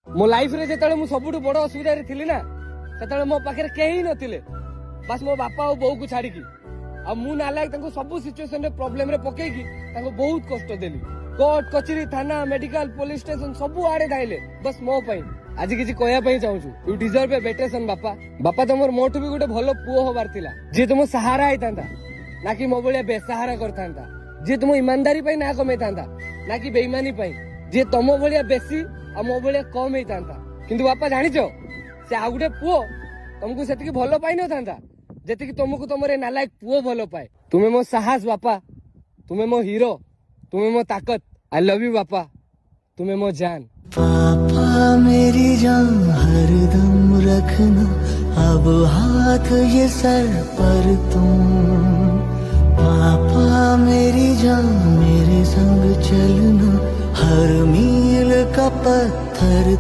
मो लाइफ रे जेतले मु सबुठु बड़ असुविधा रे थिली ना सेतले मो पाखरे केही नथिले बस मो बापा और बो को छाड़ी की आ मु नालायक तांको सब सिचुएशन रे प्रॉब्लम रे पकेई की तांको बहुत कष्ट देली कोर्ट कचेरी थाना मेडिकल पुलिस स्टेशन सब आड़े धाइले बस मो पई आज किछि कहया पई चाहूछु यू डिजर्व ए बेटर सन बापा बापा तमर मोठु भी गोटे भलो पुओ होबार थिला जे तुम सहारा आइतांता ना कि मो बलिया बेसहारा करतांता जे तुम ईमानदारी पई ना कमेतांता ना कि बेईमानी पई जे तमो बलिया बेसी आ मो बलिया कम हेतांता किंतु बापा जानिचो से आ गोटे पुओ तुमको सेतिकी भलो पाइ न थांता जेतिकी तुमको तमरे नालायक पुओ भलो पाए तुम्हें मो साहस बापा तुम्हें मो हीरो तुम्हें मो ताकत आई लव यू बापा तुम्हें मो जान पापा मेरी जान हरदम रखना अब हाथ ये सर पर तुम पापा मेरी जान मेरे संग चलना हर मील का पत्थर